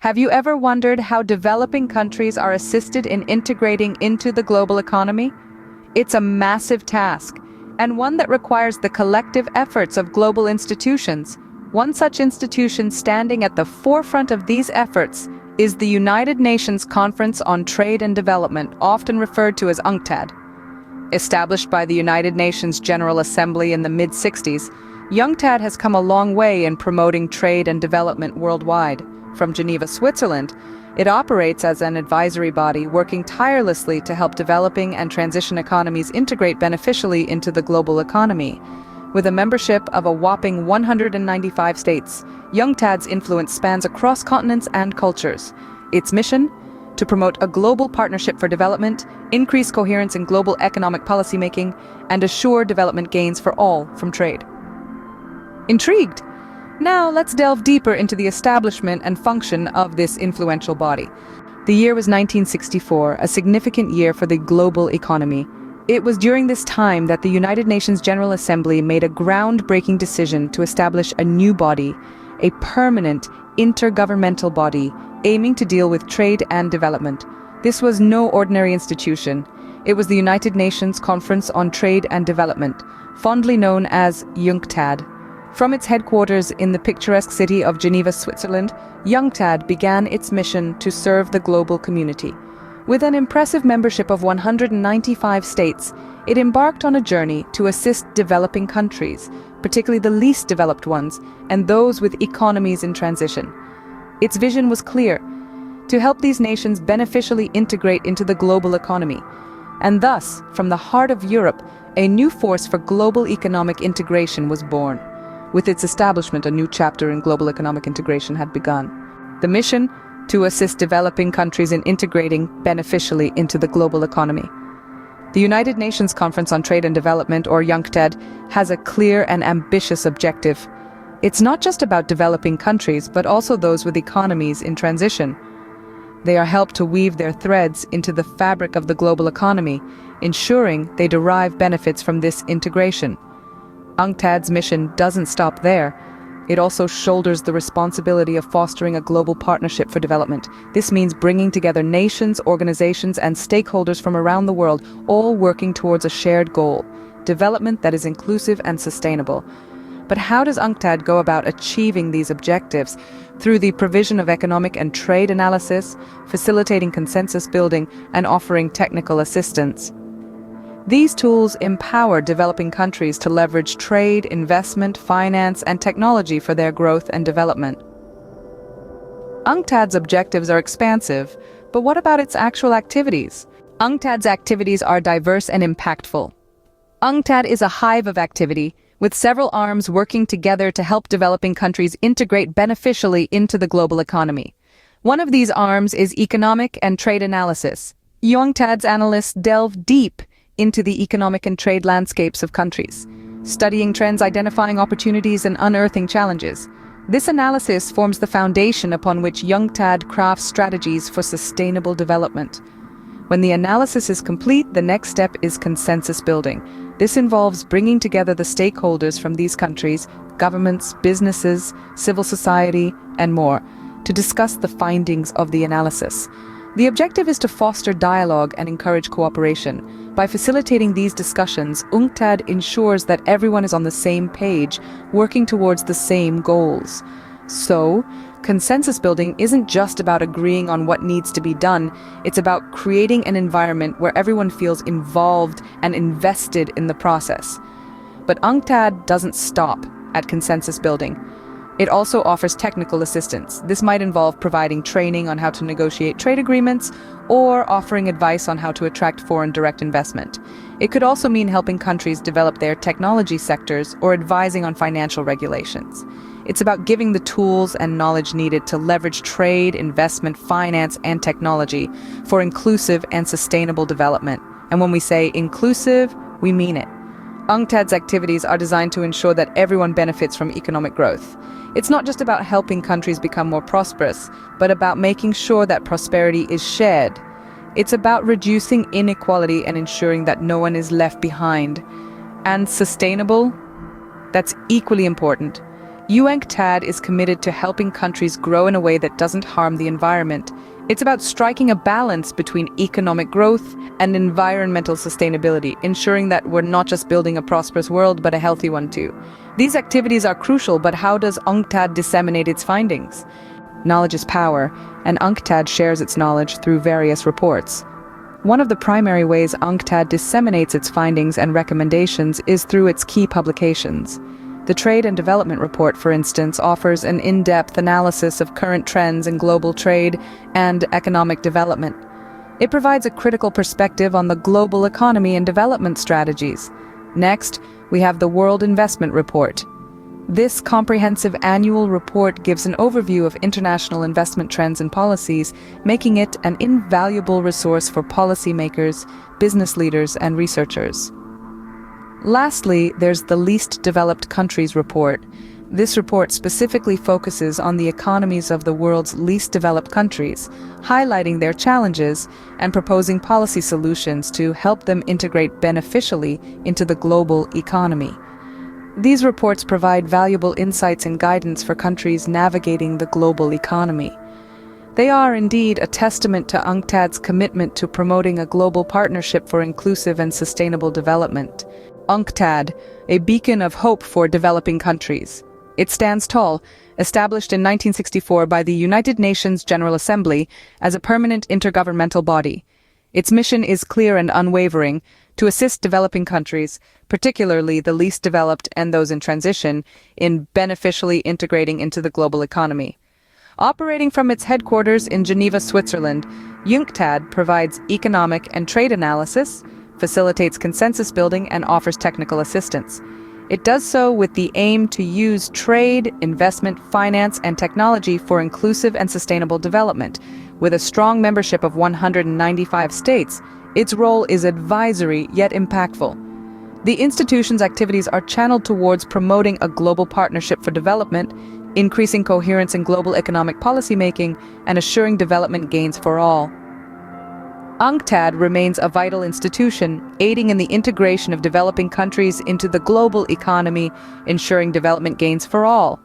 Have you ever wondered how developing countries are assisted in integrating into the global economy? It's a massive task, and one that requires the collective efforts of global institutions. One such institution standing at the forefront of these efforts is the United Nations Conference on Trade and Development, often referred to as UNCTAD. Established by the United Nations General Assembly in the mid-60s, UNCTAD has come a long way in promoting trade and development worldwide. From Geneva, Switzerland, it operates as an advisory body working tirelessly to help developing and transition economies integrate beneficially into the global economy. With a membership of a whopping 195 states, UNCTAD's influence spans across continents and cultures. Its mission? To promote a global partnership for development, increase coherence in global economic policymaking, and assure development gains for all from trade. Intrigued? Now let's delve deeper into the establishment and function of this influential body. The year was 1964, a significant year for the global economy. It was during this time that the United Nations General Assembly made a groundbreaking decision to establish a new body, a permanent intergovernmental body aiming to deal with trade and development. This was no ordinary institution. It was the United Nations Conference on Trade and Development, fondly known as UNCTAD. From its headquarters in the picturesque city of Geneva, Switzerland, UNCTAD began its mission to serve the global community. With an impressive membership of 195 states, it embarked on a journey to assist developing countries, particularly the least developed ones, and those with economies in transition. Its vision was clear: to help these nations beneficially integrate into the global economy. And thus, from the heart of Europe, a new force for global economic integration was born. With its establishment, a new chapter in global economic integration had begun. The mission? To assist developing countries in integrating beneficially into the global economy. The United Nations Conference on Trade and Development, or UNCTAD, has a clear and ambitious objective. It's not just about developing countries, but also those with economies in transition. They are helped to weave their threads into the fabric of the global economy, ensuring they derive benefits from this integration. UNCTAD's mission doesn't stop there. It also shoulders the responsibility of fostering a global partnership for development. This means bringing together nations, organizations, and stakeholders from around the world, all working towards a shared goal: development that is inclusive and sustainable. But how does UNCTAD go about achieving these objectives? Through the provision of economic and trade analysis, facilitating consensus building, and offering technical assistance. These tools empower developing countries to leverage trade, investment, finance, and technology for their growth and development. UNCTAD's objectives are expansive, but what about its actual activities? UNCTAD's activities are diverse and impactful. UNCTAD is a hive of activity, with several arms working together to help developing countries integrate beneficially into the global economy. One of these arms is economic and trade analysis. UNCTAD's analysts delve deep into the economic and trade landscapes of countries, studying trends, identifying opportunities, and unearthing challenges. This analysis forms the foundation upon which UNCTAD crafts strategies for sustainable development. When the analysis is complete, the next step is consensus building. This involves bringing together the stakeholders from these countries, governments, businesses, civil society, and more, to discuss the findings of the analysis. The objective is to foster dialogue and encourage cooperation. By facilitating these discussions, UNCTAD ensures that everyone is on the same page, working towards the same goals. So, consensus building isn't just about agreeing on what needs to be done, it's about creating an environment where everyone feels involved and invested in the process. But UNCTAD doesn't stop at consensus building. It also offers technical assistance. This might involve providing training on how to negotiate trade agreements or offering advice on how to attract foreign direct investment. It could also mean helping countries develop their technology sectors or advising on financial regulations. It's about giving the tools and knowledge needed to leverage trade, investment, finance, and technology for inclusive and sustainable development. And when we say inclusive, we mean it. UNCTAD's activities are designed to ensure that everyone benefits from economic growth. It's not just about helping countries become more prosperous, but about making sure that prosperity is shared. It's about reducing inequality and ensuring that no one is left behind. And sustainable? That's equally important. UNCTAD is committed to helping countries grow in a way that doesn't harm the environment. It's about striking a balance between economic growth and environmental sustainability, ensuring that we're not just building a prosperous world, but a healthy one too. These activities are crucial, but how does UNCTAD disseminate its findings? Knowledge is power, and UNCTAD shares its knowledge through various reports. One of the primary ways UNCTAD disseminates its findings and recommendations is through its key publications. The Trade and Development Report, for instance, offers an in-depth analysis of current trends in global trade and economic development. It provides a critical perspective on the global economy and development strategies. Next, we have the World Investment Report. This comprehensive annual report gives an overview of international investment trends and policies, making it an invaluable resource for policymakers, business leaders, and researchers. Lastly, there's the Least Developed Countries Report. This report specifically focuses on the economies of the world's least developed countries, highlighting their challenges and proposing policy solutions to help them integrate beneficially into the global economy. These reports provide valuable insights and guidance for countries navigating the global economy. They are indeed a testament to UNCTAD's commitment to promoting a global partnership for inclusive and sustainable development. UNCTAD, a beacon of hope for developing countries. It stands tall, established in 1964 by the United Nations General Assembly as a permanent intergovernmental body. Its mission is clear and unwavering: to assist developing countries, particularly the least developed and those in transition, in beneficially integrating into the global economy. Operating from its headquarters in Geneva, Switzerland, UNCTAD provides economic and trade analysis, facilitates consensus building, and offers technical assistance. It does so with the aim to use trade, investment, finance, and technology for inclusive and sustainable development. With a strong membership of 195 states, its role is advisory yet impactful. The institution's activities are channeled towards promoting a global partnership for development, increasing coherence in global economic policymaking, and assuring development gains for all. UNCTAD remains a vital institution, aiding in the integration of developing countries into the global economy, ensuring development gains for all.